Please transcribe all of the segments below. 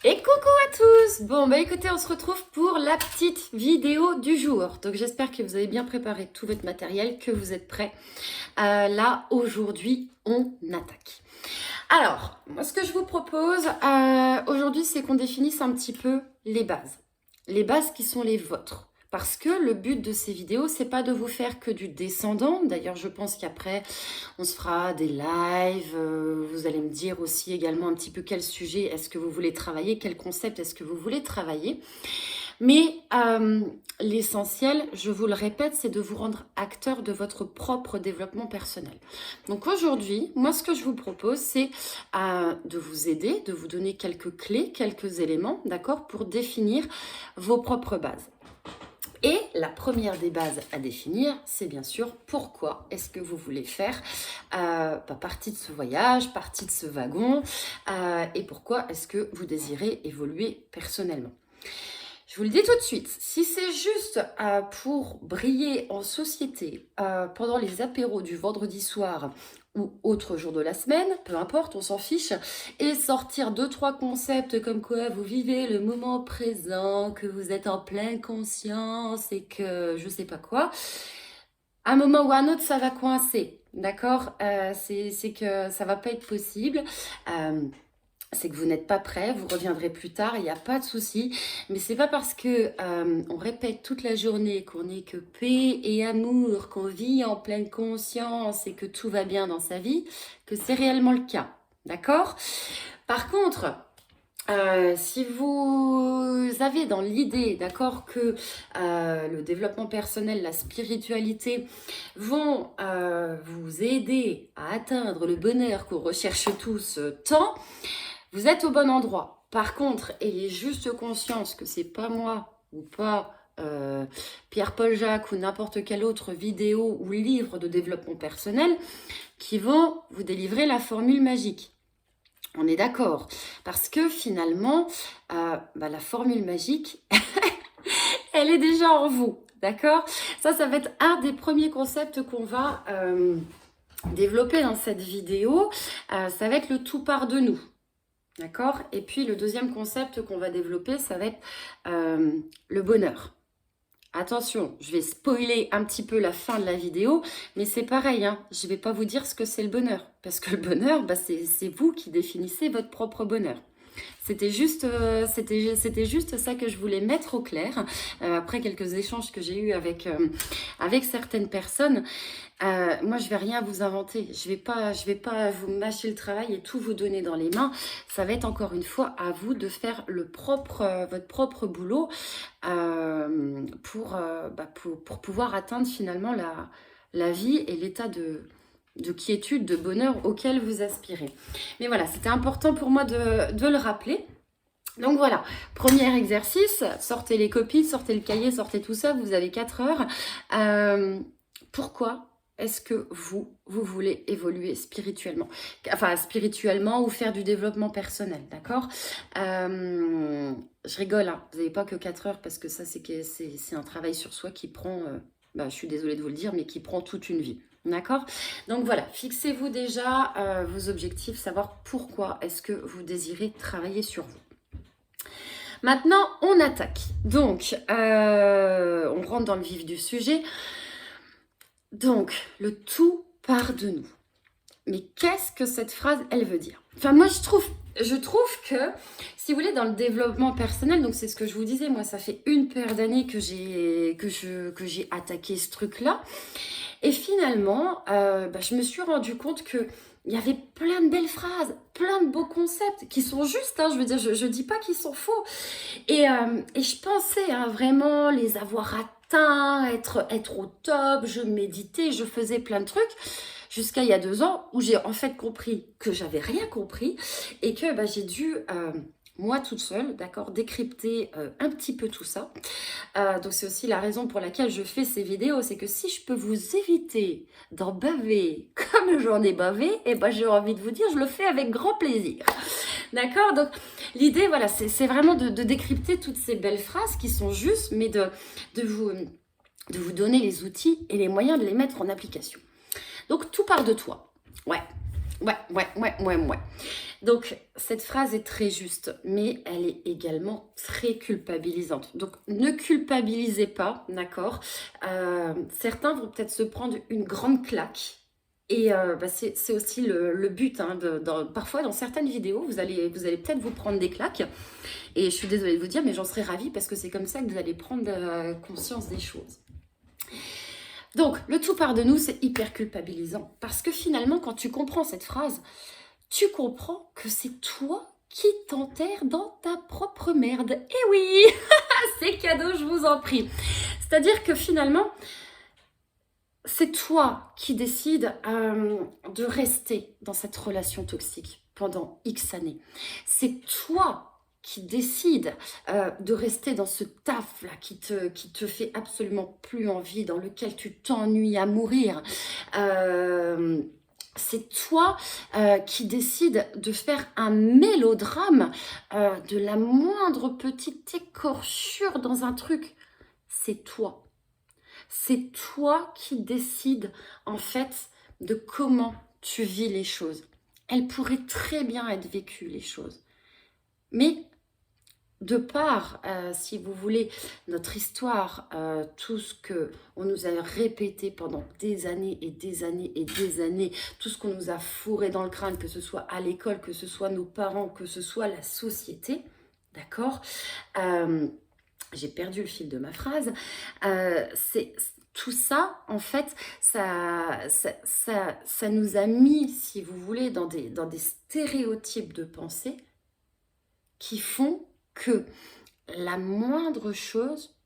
Et coucou à tous! Bon, bah écoutez, on se retrouve pour la petite vidéo du jour. Donc j'espère que vous avez bien préparé tout votre matériel, que vous êtes prêts. Là, aujourd'hui, on attaque. Alors, moi, ce que je vous propose aujourd'hui, c'est qu'on définisse un petit peu les bases. Les bases qui sont les vôtres. Parce que le but de ces vidéos, c'est pas de vous faire que du descendant. D'ailleurs, je pense qu'après, on se fera des lives. Vous allez me dire aussi également un petit peu quel sujet est-ce que vous voulez travailler, quel concept est-ce que vous voulez travailler. Mais l'essentiel, je vous le répète, c'est de vous rendre acteur de votre propre développement personnel. Donc aujourd'hui, moi, ce que je vous propose, c'est de vous aider, de vous donner quelques clés, quelques éléments, d'accord, pour définir vos propres bases. Et la première des bases à définir, c'est bien sûr pourquoi est-ce que vous voulez faire partie de ce voyage, partie de ce wagon, et pourquoi est-ce que vous désirez évoluer personnellement. Je vous le dis tout de suite, si c'est juste pour briller en société pendant les apéros du vendredi soir ou autre jour de la semaine, peu importe, on s'en fiche, et sortir 2-3 concepts comme quoi vous vivez le moment présent, que vous êtes en pleine conscience et que je sais pas quoi, à un moment ou à un autre, ça va coincer, d'accord. C'est que ça va pas être possible. C'est que vous n'êtes pas prêt, vous reviendrez plus tard, il n'y a pas de souci. Mais c'est pas parce que on répète toute la journée qu'on n'est que paix et amour, qu'on vit en pleine conscience et que tout va bien dans sa vie, que c'est réellement le cas. D'accord? Par contre, si vous avez dans l'idée, d'accord, que le développement personnel, la spiritualité vont vous aider à atteindre le bonheur qu'on recherche tous tant, vous êtes au bon endroit. Par contre, ayez juste conscience que c'est pas moi ou pas Pierre-Paul Jacques ou n'importe quelle autre vidéo ou livre de développement personnel qui vont vous délivrer la formule magique. On est d'accord. Parce que finalement, la formule magique, elle est déjà en vous. D'accord? Ça va être un des premiers concepts qu'on va développer dans cette vidéo. Ça va être le tout part de nous. D'accord? Et puis le deuxième concept qu'on va développer, ça va être le bonheur. Attention, je vais spoiler un petit peu la fin de la vidéo, mais c'est pareil, hein, je ne vais pas vous dire ce que c'est le bonheur. Parce que le bonheur, c'est vous qui définissez votre propre bonheur. C'était juste ça que je voulais mettre au clair. Après quelques échanges que j'ai eus avec certaines personnes, moi je vais rien vous inventer. Je vais pas vous mâcher le travail et tout vous donner dans les mains. Ça va être encore une fois à vous de faire votre propre boulot pour pouvoir atteindre finalement la vie et l'état de quiétude, de bonheur auquel vous aspirez. Mais voilà, c'était important pour moi de le rappeler. Donc voilà, premier exercice, sortez les copies, sortez le cahier, sortez tout ça, vous avez 4 heures. Pourquoi est-ce que vous voulez évoluer spirituellement? Enfin, spirituellement ou faire du développement personnel, d'accord? Je rigole, hein. Vous n'avez pas que 4 heures parce que ça, c'est un travail sur soi qui prend, je suis désolée de vous le dire, mais qui prend toute une vie. D'accord? Donc voilà, fixez-vous déjà vos objectifs, savoir pourquoi est-ce que vous désirez travailler sur vous. Maintenant, on attaque. Donc, on rentre dans le vif du sujet. Donc, le tout part de nous. Mais qu'est-ce que cette phrase, elle veut dire? Enfin, moi, je trouve que, si vous voulez, dans le développement personnel, donc c'est ce que je vous disais, moi, ça fait une paire d'années que j'ai attaqué ce truc-là. Et finalement, je me suis rendu compte que il y avait plein de belles phrases, plein de beaux concepts qui sont justes, hein, je veux dire, je dis pas qu'ils sont faux. Et je pensais vraiment les avoir atteints, être au top, je méditais, je faisais plein de trucs, jusqu'à il y a 2 ans où j'ai en fait compris que j'avais rien compris et que j'ai dû, moi toute seule, d'accord, décrypter un petit peu tout ça. Donc c'est aussi la raison pour laquelle je fais ces vidéos, c'est que si je peux vous éviter d'en baver comme j'en ai bavé, j'ai envie de vous dire, je le fais avec grand plaisir. D'accord? Donc l'idée, voilà, c'est vraiment de décrypter toutes ces belles phrases qui sont justes, mais de vous donner les outils et les moyens de les mettre en application. Donc tout part de toi. Ouais. Ouais. Donc, cette phrase est très juste, mais elle est également très culpabilisante. Donc, ne culpabilisez pas, d'accord? Certains vont peut-être se prendre une grande claque. Et bah, c'est aussi le but, hein, parfois dans certaines vidéos, vous allez peut-être vous prendre des claques. Et je suis désolée de vous dire, mais j'en serais ravie parce que c'est comme ça que vous allez prendre conscience des choses. Donc, le tout part de nous, c'est hyper culpabilisant. Parce que finalement, quand tu comprends cette phrase, tu comprends que c'est toi qui t'enterres dans ta propre merde. Eh oui, c'est cadeau, je vous en prie. C'est-à-dire que finalement, c'est toi qui décides de rester dans cette relation toxique pendant X années. C'est toi qui décides de rester dans ce taf-là qui te fait absolument plus envie, dans lequel tu t'ennuies à mourir. C'est toi qui décides de faire un mélodrame de la moindre petite écorchure dans un truc. C'est toi. C'est toi qui décides en fait de comment tu vis les choses. Elles pourraient très bien être vécues, les choses. Mais de par, si vous voulez, notre histoire, tout ce qu'on nous a répété pendant des années et des années et des années, tout ce qu'on nous a fourré dans le crâne, que ce soit à l'école, que ce soit nos parents, que ce soit la société, d'accord, j'ai perdu le fil de ma phrase. C'est tout ça, en fait, ça nous a mis, si vous voulez, dans des stéréotypes de pensée qui font que la moindre chose,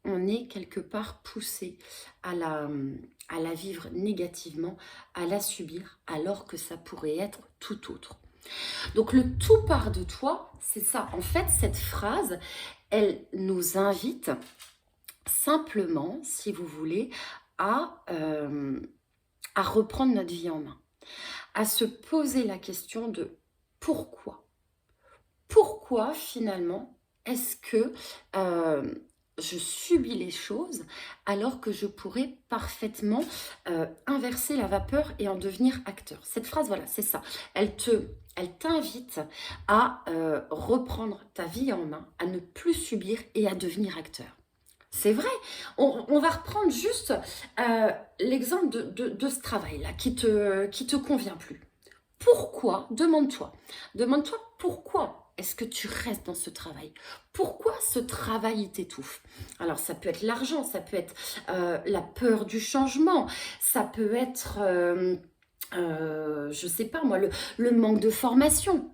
on est quelque part poussé à la vivre négativement, à la subir, alors que ça pourrait être tout autre. Donc le tout part de toi, c'est ça. En fait, cette phrase, elle nous invite simplement, si vous voulez, à reprendre notre vie en main, à se poser la question de pourquoi. Pourquoi finalement est-ce que je subis les choses alors que je pourrais parfaitement inverser la vapeur et en devenir acteur. Cette phrase, voilà, c'est ça. Elle t'invite à reprendre ta vie en main, à ne plus subir et à devenir acteur. C'est vrai, on va reprendre juste l'exemple de ce travail-là qui te convient plus. Pourquoi, demande-toi pourquoi est-ce que tu restes dans ce travail? Pourquoi ce travail t'étouffe? Alors ça peut être l'argent, ça peut être la peur du changement, ça peut être, je sais pas moi, le manque de formation.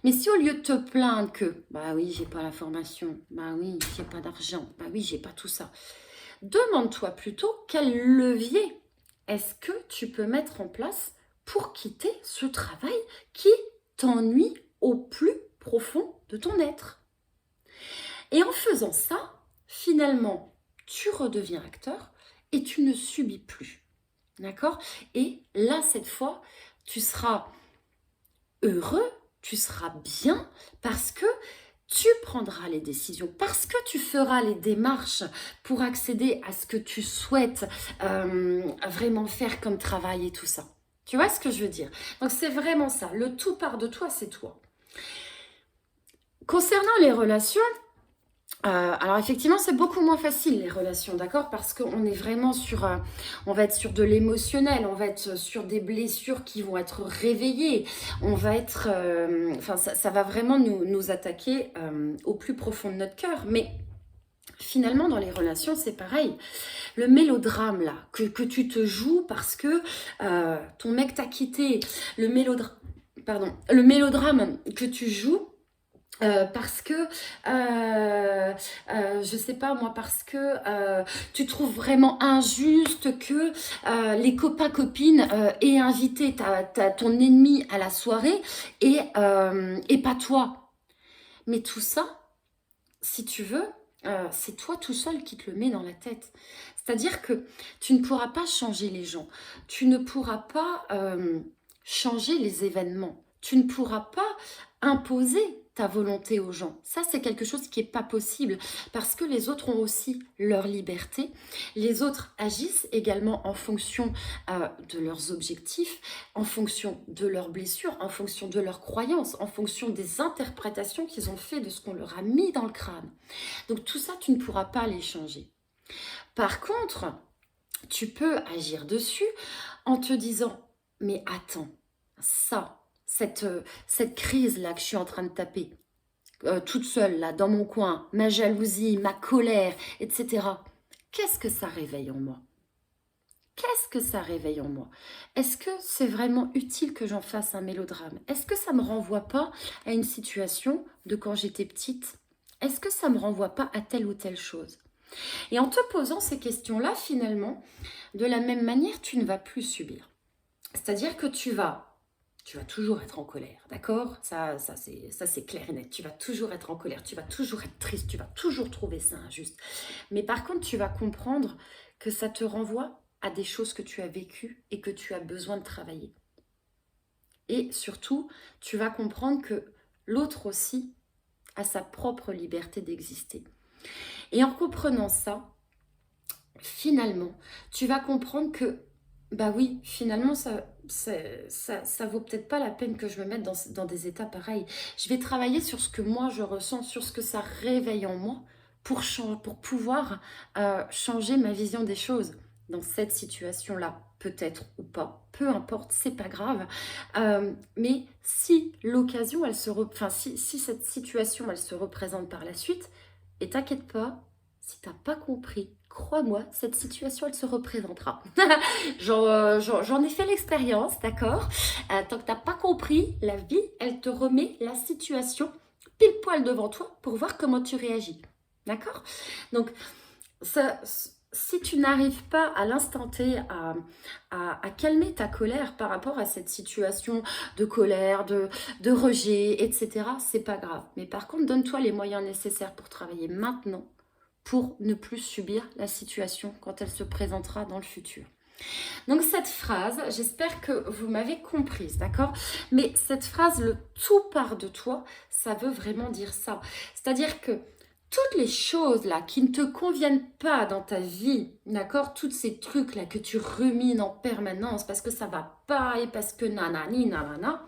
Mais si au lieu de te plaindre que, bah oui, j'ai pas la formation, bah oui, j'ai pas d'argent, bah oui, j'ai pas tout ça, demande-toi plutôt quel levier est-ce que tu peux mettre en place pour quitter ce travail qui t'ennuie au plus profond de ton être. Et en faisant ça, finalement, tu redeviens acteur et tu ne subis plus. D'accord? Et là, cette fois, tu seras heureux, tu seras bien parce que tu prendras les décisions, parce que tu feras les démarches pour accéder à ce que tu souhaites vraiment faire comme travail et tout ça. Tu vois ce que je veux dire? Donc c'est vraiment ça. Le tout part de toi, c'est toi. Concernant les relations, alors effectivement, c'est beaucoup moins facile les relations, d'accord? Parce qu'on est vraiment on va être sur de l'émotionnel, on va être sur des blessures qui vont être réveillées, on va être, enfin ça va vraiment nous attaquer au plus profond de notre cœur. Mais finalement, dans les relations, c'est pareil. Le mélodrame là que tu te joues parce que ton mec t'a quitté, le mélodrame que tu joues. Parce que, je sais pas moi, parce que tu trouves vraiment injuste que les copains-copines aient invité ton ennemi à la soirée et pas toi. Mais tout ça, si tu veux, c'est toi tout seul qui te le mets dans la tête. C'est-à-dire que tu ne pourras pas changer les gens, tu ne pourras pas changer les événements, tu ne pourras pas imposer ta volonté aux gens. Ça, c'est quelque chose qui n'est pas possible parce que les autres ont aussi leur liberté. Les autres agissent également en fonction de leurs objectifs, en fonction de leurs blessures, en fonction de leurs croyances, en fonction des interprétations qu'ils ont fait de ce qu'on leur a mis dans le crâne. Donc tout ça, tu ne pourras pas les changer. Par contre, tu peux agir dessus en te disant, mais attends, cette crise-là que je suis en train de taper, toute seule, là, dans mon coin, ma jalousie, ma colère, etc. Qu'est-ce que ça réveille en moi? Qu'est-ce que ça réveille en moi? Est-ce que c'est vraiment utile que j'en fasse un mélodrame? Est-ce que ça ne me renvoie pas à une situation de quand j'étais petite? Est-ce que ça ne me renvoie pas à telle ou telle chose? Et en te posant ces questions-là, finalement, de la même manière, tu ne vas plus subir. C'est-à-dire que tu vas toujours être en colère, d'accord? Ça c'est clair et net. Tu vas toujours être en colère, tu vas toujours être triste, tu vas toujours trouver ça injuste. Mais par contre, tu vas comprendre que ça te renvoie à des choses que tu as vécues et que tu as besoin de travailler. Et surtout, tu vas comprendre que l'autre aussi a sa propre liberté d'exister. Et en comprenant ça, finalement, tu vas comprendre que, bah oui, finalement, ça vaut peut-être pas la peine que je me mette dans des états pareils. Je vais travailler sur ce que moi je ressens, sur ce que ça réveille en moi pour pouvoir changer ma vision des choses dans cette situation-là, peut-être ou pas, peu importe, c'est pas grave. Mais si l'occasion, si cette situation, elle se représente par la suite, et t'inquiète pas, si t'as pas compris, crois-moi, cette situation, elle se représentera. J'en ai fait l'expérience, d'accord? Tant que t'as pas compris, la vie, elle te remet la situation pile poil devant toi pour voir comment tu réagis. D'accord? Donc, si tu n'arrives pas à l'instant T à calmer ta colère par rapport à cette situation de colère, de rejet, etc., c'est pas grave. Mais par contre, donne-toi les moyens nécessaires pour travailler maintenant pour ne plus subir la situation quand elle se présentera dans le futur. Donc cette phrase, j'espère que vous m'avez comprise, d'accord? Mais cette phrase, le tout part de toi, ça veut vraiment dire ça. C'est-à-dire que toutes les choses là qui ne te conviennent pas dans ta vie, d'accord? Tous ces trucs là que tu rumines en permanence parce que ça va pas et parce que nanani nanana,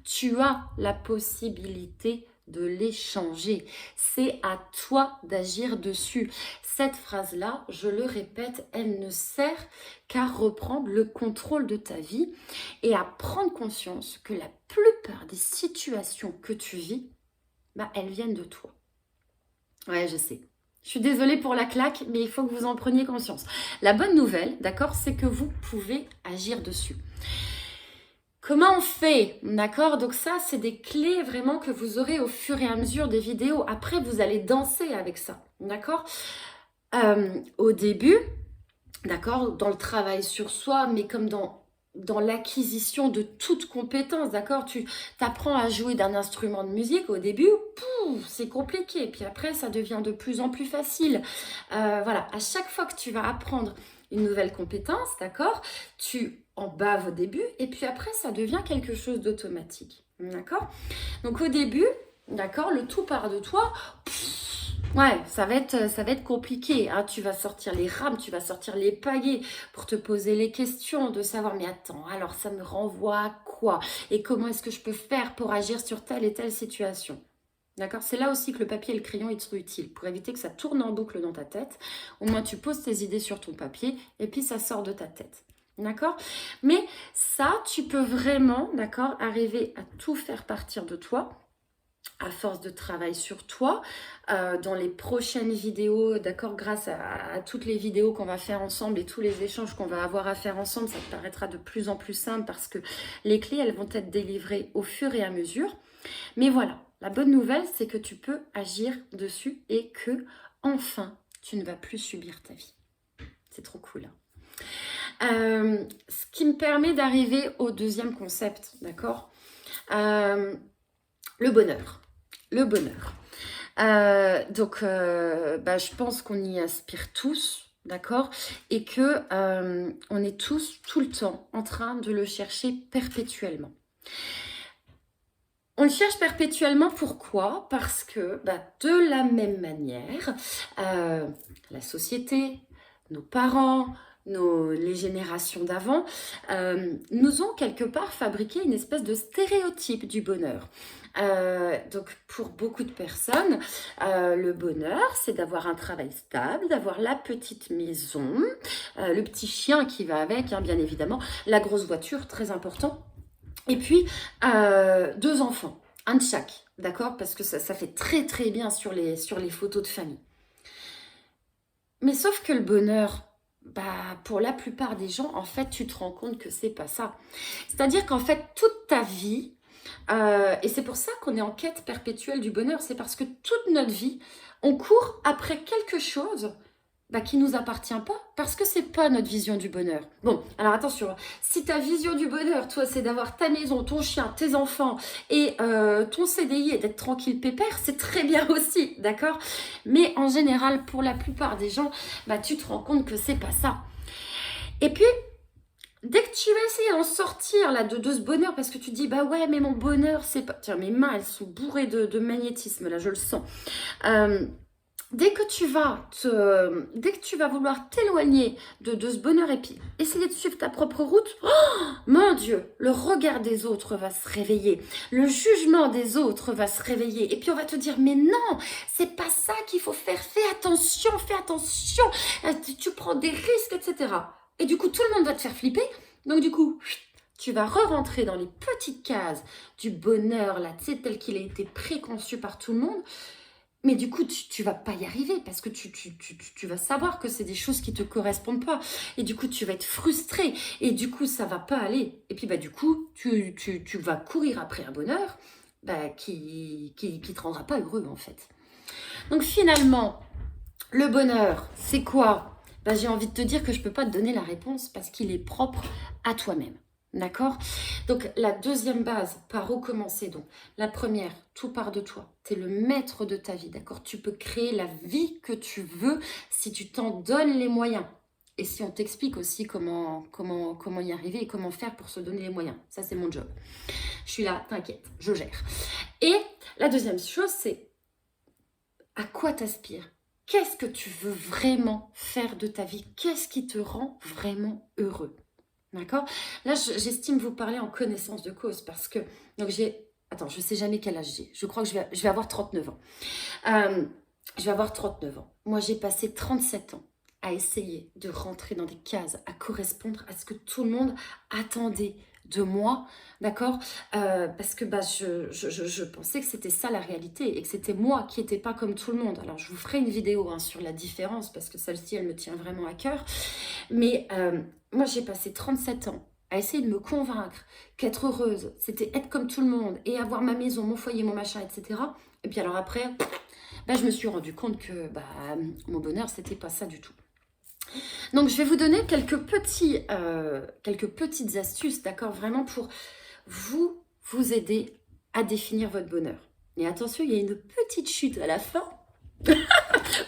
tu as la possibilité de les changer. C'est à toi d'agir dessus. Cette phrase-là, je le répète, elle ne sert qu'à reprendre le contrôle de ta vie et à prendre conscience que la plupart des situations que tu vis, bah, elles viennent de toi. Ouais, je sais. Je suis désolée pour la claque, mais il faut que vous en preniez conscience. La bonne nouvelle, d'accord, c'est que vous pouvez agir dessus. Comment on fait? D'accord? Donc ça, c'est des clés vraiment que vous aurez au fur et à mesure des vidéos. Après, vous allez danser avec ça. D'accord? Au début, d'accord, dans le travail sur soi, mais comme dans l'acquisition de toute compétence, d'accord? Tu apprends à jouer d'un instrument de musique au début, c'est compliqué. Puis après, ça devient de plus en plus facile. Voilà, à chaque fois que tu vas apprendre une nouvelle compétence, d'accord? Tu en baves au début et puis après, ça devient quelque chose d'automatique. D'accord? Donc au début, d'accord, le tout part de toi. Ouais, ça va être compliqué. Hein. Tu vas sortir les rames, tu vas sortir les pagaies pour te poser les questions, de savoir, mais attends, alors ça me renvoie à quoi? Et comment est-ce que je peux faire pour agir sur telle et telle situation? D'accord? C'est là aussi que le papier et le crayon, ils sont utiles pour éviter que ça tourne en boucle dans ta tête. Au moins, tu poses tes idées sur ton papier et puis ça sort de ta tête. D'accord? Mais ça, tu peux vraiment, d'accord, arriver à tout faire partir de toi à force de travail sur toi, dans les prochaines vidéos, d'accord, grâce à toutes les vidéos qu'on va faire ensemble et tous les échanges qu'on va avoir à faire ensemble, ça te paraîtra de plus en plus simple parce que les clés, elles vont être délivrées au fur et à mesure. Mais voilà, la bonne nouvelle, c'est que tu peux agir dessus et que, enfin, tu ne vas plus subir ta vie. C'est trop cool. Ce qui me permet d'arriver au deuxième concept, d'accord? Le bonheur. Le bonheur. Je pense qu'on y aspire tous, d'accord? Et que on est tous, tout le temps, en train de le chercher perpétuellement. On le cherche perpétuellement, pourquoi? Parce que de la même manière, la société, nos parents, les générations d'avant, nous ont quelque part fabriqué une espèce de stéréotype du bonheur. Donc pour beaucoup de personnes, le bonheur, c'est d'avoir un travail stable, d'avoir la petite maison, le petit chien qui va avec, hein, bien évidemment, la grosse voiture, très important. Et puis, 2 enfants, un de chaque, d'accord? Parce que ça fait très très bien sur les photos de famille. Mais sauf que le bonheur, pour la plupart des gens, en fait, tu te rends compte que c'est pas ça. C'est-à-dire qu'en fait, toute ta vie, et c'est pour ça qu'on est en quête perpétuelle du bonheur, c'est parce que toute notre vie, on court après quelque chose qui nous appartient pas, parce que c'est pas notre vision du bonheur. Bon, alors attention, si ta vision du bonheur, toi, c'est d'avoir ta maison, ton chien, tes enfants et ton CDI et d'être tranquille pépère, c'est très bien aussi, d'accord? Mais en général, pour la plupart des gens, tu te rends compte que c'est pas ça. Et puis, dès que tu vas essayer d'en sortir là, de ce bonheur, parce que tu te dis, ouais, mais mon bonheur, c'est pas... Tiens, mes mains, elles sont bourrées de magnétisme, là, je le sens. Dès que tu vas vouloir t'éloigner de ce bonheur et puis essayer de suivre ta propre route, oh, mon Dieu, le regard des autres va se réveiller, le jugement des autres va se réveiller, et puis on va te dire, mais non, c'est pas ça qu'il faut faire, fais attention, tu prends des risques, etc. Et du coup, tout le monde va te faire flipper, donc du coup, tu vas re-rentrer dans les petites cases du bonheur, là, tu sais, tel qu'il a été préconçu par tout le monde. Mais du coup, tu vas pas y arriver parce que tu vas savoir que c'est des choses qui te correspondent pas. Et du coup, tu vas être frustré. Et du coup, ça va pas aller. Et puis, du coup, tu vas courir après un bonheur qui te rendra pas heureux, en fait. Donc, finalement, le bonheur, c'est quoi? J'ai envie de te dire que je peux pas te donner la réponse parce qu'il est propre à toi-même. D'accord? Donc, la deuxième base, par où commencer? Donc, la première, tout part de toi. Tu es le maître de ta vie, d'accord? Tu peux créer la vie que tu veux si tu t'en donnes les moyens. Et si on t'explique aussi comment y arriver et comment faire pour se donner les moyens. Ça, c'est mon job. Je suis là, t'inquiète, je gère. Et la deuxième chose, c'est à quoi t'aspires? Qu'est-ce que tu veux vraiment faire de ta vie? Qu'est-ce qui te rend vraiment heureux? D'accord? Là, j'estime vous parler en connaissance de cause parce que, donc attends, je ne sais jamais quel âge j'ai. Je crois que je vais avoir 39 ans. Je vais avoir 39 ans. Moi, j'ai passé 37 ans à essayer de rentrer dans des cases, à correspondre à ce que tout le monde attendait de moi, d'accord? Parce que je pensais que c'était ça la réalité et que c'était moi qui n'étais pas comme tout le monde. Alors, je vous ferai une vidéo sur la différence parce que celle-ci, elle me tient vraiment à cœur. Mais moi, j'ai passé 37 ans à essayer de me convaincre qu'être heureuse, c'était être comme tout le monde et avoir ma maison, mon foyer, mon machin, etc. Et puis alors après, je me suis rendu compte que mon bonheur, c'était pas ça du tout. Donc, je vais vous donner quelques petites astuces, d'accord, vraiment pour vous aider à définir votre bonheur. Et attention, il y a une petite chute à la fin.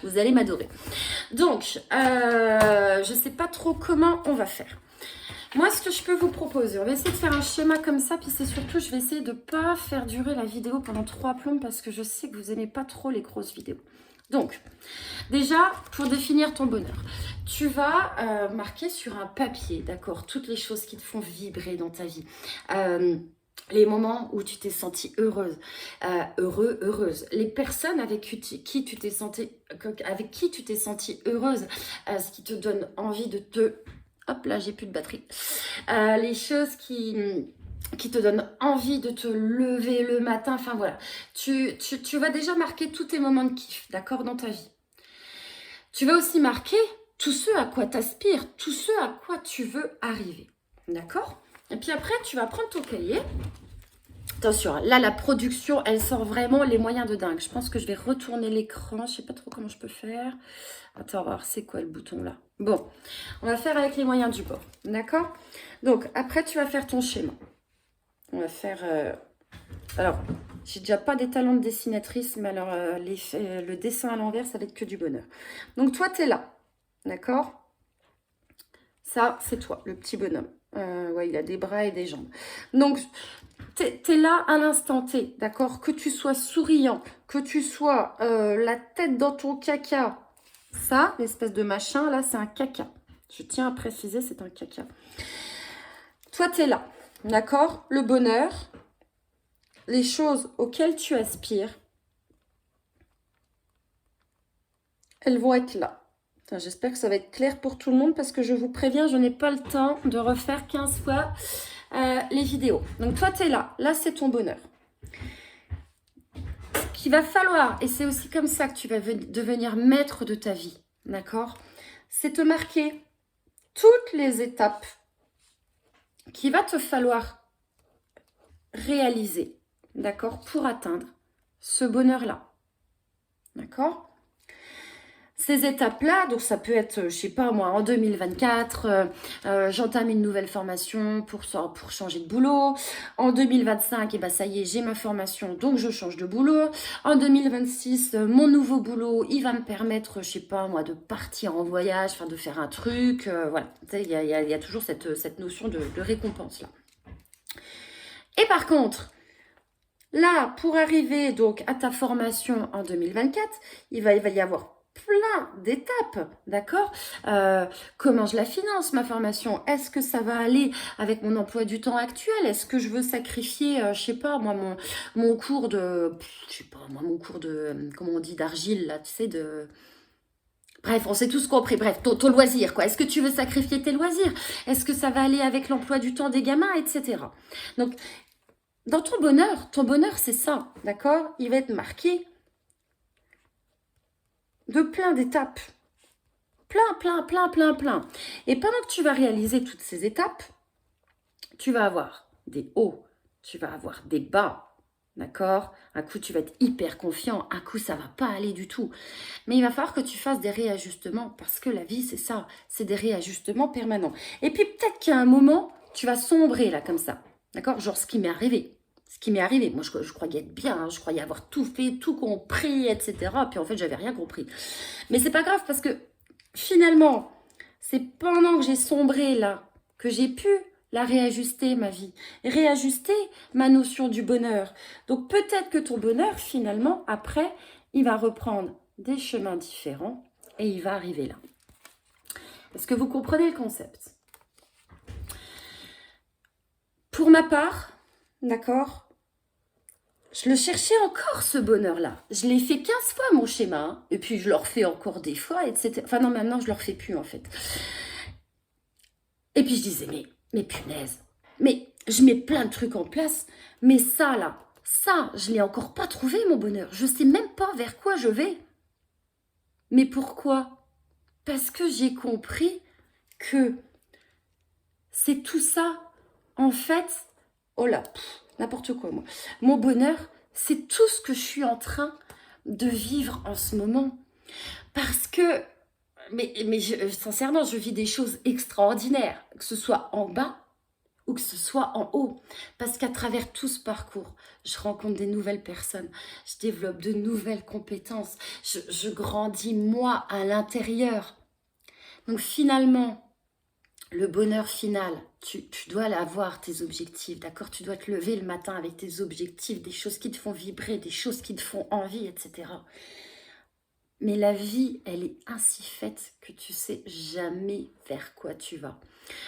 Vous allez m'adorer. Donc, je ne sais pas trop comment on va faire. Moi, ce que je peux vous proposer, on va essayer de faire un schéma comme ça, puis c'est surtout, je vais essayer de ne pas faire durer la vidéo pendant 3 plombs parce que je sais que vous n'aimez pas trop les grosses vidéos. Donc, déjà, pour définir ton bonheur, tu vas marquer sur un papier, d'accord, toutes les choses qui te font vibrer dans ta vie. Les moments où tu t'es sentie heureuse, heureuse. Les personnes avec qui tu t'es sentie heureuse, ce qui te donne envie de te... Hop là, j'ai plus de batterie. Les choses qui te donnent envie de te lever le matin. Enfin voilà, tu vas déjà marquer tous tes moments de kiff, d'accord, dans ta vie. Tu vas aussi marquer tout ce à quoi tu aspires, tout ce à quoi tu veux arriver, d'accord? Et puis après, tu vas prendre ton cahier. Attention, là, la production, elle sort vraiment les moyens de dingue. Je pense que je vais retourner l'écran. Je ne sais pas trop comment je peux faire. Attends, on va voir, c'est quoi le bouton là? Bon, on va faire avec les moyens du bord, d'accord? Donc, après, tu vas faire ton schéma. On va faire... Alors, j'ai déjà pas des talents de dessinatrice, mais alors, le dessin à l'envers, ça va être que du bonheur. Donc, toi, tu es là, d'accord? Ça, c'est toi, le petit bonhomme. Ouais, il a des bras et des jambes. Donc, t'es là à l'instant T, d'accord? Que tu sois souriant, que tu sois la tête dans ton caca. Ça, l'espèce de machin, là, c'est un caca. Je tiens à préciser, c'est un caca. Toi, t'es là, d'accord? Le bonheur, les choses auxquelles tu aspires, elles vont être là. J'espère que ça va être clair pour tout le monde parce que je vous préviens, je n'ai pas le temps de refaire 15 fois les vidéos. Donc toi, tu es là. Là, c'est ton bonheur. Qu'il va falloir, et c'est aussi comme ça que tu vas devenir maître de ta vie, d'accord? C'est te marquer toutes les étapes qu'il va te falloir réaliser, d'accord? Pour atteindre ce bonheur-là, d'accord? Ces étapes-là, donc ça peut être, je sais pas moi, en 2024, j'entame une nouvelle formation pour changer de boulot. En 2025, et ben ça y est, j'ai ma formation, donc je change de boulot. En 2026, mon nouveau boulot, il va me permettre, je sais pas moi, de partir en voyage, enfin de faire un truc. Voilà, il y a toujours cette notion de récompense là. Et par contre, là, pour arriver donc à ta formation en 2024, il va y avoir plein d'étapes, d'accord? Comment je la finance, ma formation? Est-ce que ça va aller avec mon emploi du temps actuel? Est-ce que je veux sacrifier, je sais pas, moi, mon cours de, je sais pas, moi, mon cours de, comment on dit, d'argile, là, tu sais, de... Bref, on s'est tous compris. Bref, ton loisir, quoi. Est-ce que tu veux sacrifier tes loisirs? Est-ce que ça va aller avec l'emploi du temps des gamins, etc. Donc, dans ton bonheur, c'est ça, d'accord? Il va être marqué de plein d'étapes. Plein. Et pendant que tu vas réaliser toutes ces étapes, tu vas avoir des hauts, tu vas avoir des bas, d'accord? Un coup, tu vas être hyper confiant, un coup, ça va pas aller du tout. Mais il va falloir que tu fasses des réajustements, parce que la vie, c'est ça, c'est des réajustements permanents. Et puis, peut-être qu'à un moment, tu vas sombrer, là, comme ça, d'accord? Genre, ce qui m'est arrivé. Moi, je croyais être bien, hein, je croyais avoir tout fait, tout compris, etc. Puis en fait, j'avais rien compris. Mais c'est pas grave parce que finalement, c'est pendant que j'ai sombré là que j'ai pu la réajuster, ma vie, réajuster ma notion du bonheur. Donc peut-être que ton bonheur, finalement, après, il va reprendre des chemins différents et il va arriver là. Est-ce que vous comprenez le concept? Pour ma part, d'accord, je le cherchais encore, ce bonheur-là. Je l'ai fait 15 fois, mon schéma. Hein. Et puis, je le refais encore des fois, etc. Enfin, non, maintenant, je le refais plus, en fait. Et puis, je disais, mais punaise. Mais je mets plein de trucs en place. Mais ça, là, ça, je l'ai encore pas trouvé, mon bonheur. Je sais même pas vers quoi je vais. Mais pourquoi? Parce que j'ai compris que c'est tout ça, en fait... Oh là, n'importe quoi, moi. Mon bonheur, c'est tout ce que je suis en train de vivre en ce moment. Parce que, sincèrement, je vis des choses extraordinaires, que ce soit en bas ou que ce soit en haut. Parce qu'à travers tout ce parcours, je rencontre des nouvelles personnes, je développe de nouvelles compétences, je grandis moi à l'intérieur. Donc finalement, le bonheur final, tu dois avoir tes objectifs, d'accord? Tu dois te lever le matin avec tes objectifs, des choses qui te font vibrer, des choses qui te font envie, etc. Mais la vie, elle est ainsi faite que tu sais jamais vers quoi tu vas.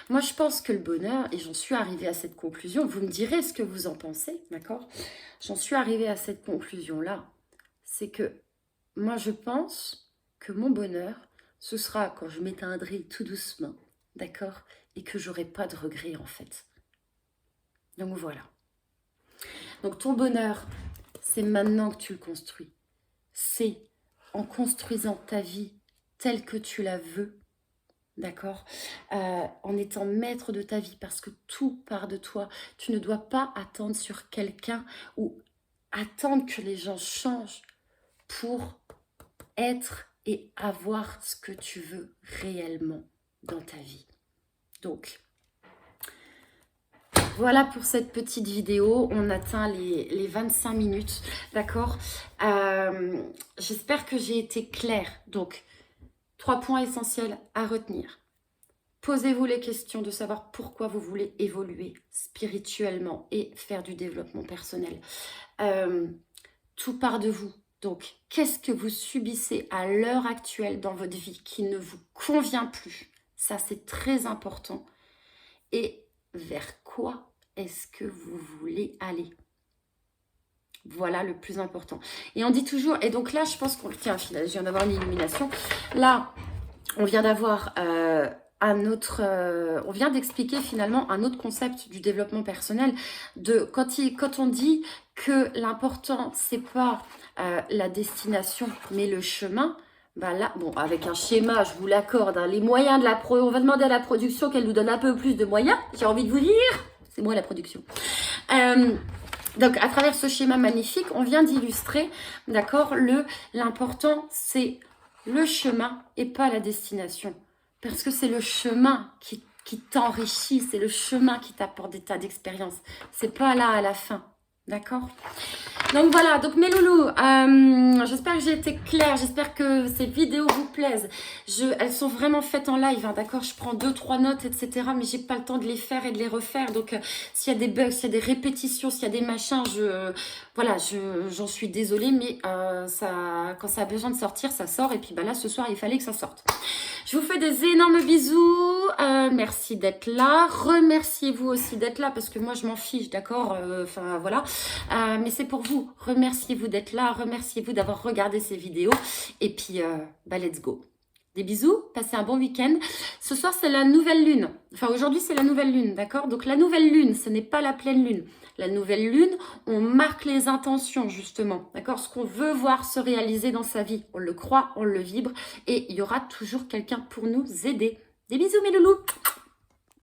Moi, je pense que le bonheur, et j'en suis arrivée à cette conclusion, vous me direz ce que vous en pensez, d'accord? J'en suis arrivée à cette conclusion-là, c'est que moi, je pense que mon bonheur, ce sera quand je m'éteindrai tout doucement, d'accord? Et que j'aurai pas de regrets, en fait. Donc voilà. Donc ton bonheur, c'est maintenant que tu le construis. C'est en construisant ta vie telle que tu la veux, d'accord, en étant maître de ta vie, parce que tout part de toi. Tu ne dois pas attendre sur quelqu'un ou attendre que les gens changent pour être et avoir ce que tu veux réellement dans ta vie. Donc, voilà pour cette petite vidéo. On atteint les 25 minutes, d'accord. J'espère que j'ai été claire. Donc, 3 points essentiels à retenir. Posez-vous les questions de savoir pourquoi vous voulez évoluer spirituellement et faire du développement personnel. Tout part de vous. Donc, qu'est-ce que vous subissez à l'heure actuelle dans votre vie qui ne vous convient plus? Ça, c'est très important. Et vers quoi est-ce que vous voulez aller? Voilà le plus important. Et on dit toujours, et donc là, je pense qu'on... Tiens, je viens d'avoir une illumination. Là, on vient d'avoir on vient d'expliquer finalement un autre concept du développement personnel. Quand on dit que l'important, c'est pas la destination, mais le chemin, bah là, bon, avec un schéma, je vous l'accorde, hein, les moyens de on va demander à la production qu'elle nous donne un peu plus de moyens, j'ai envie de vous dire, c'est moi la production. Donc, à travers ce schéma magnifique, on vient d'illustrer, d'accord, l'important, c'est le chemin et pas la destination. Parce que c'est le chemin qui t'enrichit, c'est le chemin qui t'apporte des tas d'expériences. C'est pas là à la fin, d'accord? Donc voilà, donc mes loulous, j'espère que j'ai été claire, j'espère que ces vidéos vous plaisent. Elles sont vraiment faites en live, hein, d'accord? Je prends 2-3 notes, etc. Mais j'ai pas le temps de les faire et de les refaire. Donc s'il y a des bugs, s'il y a des répétitions, s'il y a des machins, j'en suis désolée. Mais quand ça a besoin de sortir, ça sort. Et puis bah là, ce soir, il fallait que ça sorte. Je vous fais des énormes bisous. Merci d'être là. Remerciez-vous aussi d'être là parce que moi, je m'en fiche, d'accord? Enfin, voilà. Mais c'est pour vous. Remerciez-vous d'être là. Remerciez-vous d'avoir regardé ces vidéos. Et puis, let's go. Des bisous. Passez un bon week-end. Ce soir, c'est la nouvelle lune. Enfin, aujourd'hui, c'est la nouvelle lune, d'accord? Donc, la nouvelle lune, ce n'est pas la pleine lune. La nouvelle lune, on marque les intentions, justement, d'accord? Ce qu'on veut voir se réaliser dans sa vie. On le croit, on le vibre. Et il y aura toujours quelqu'un pour nous aider. Des bisous, mes loulous!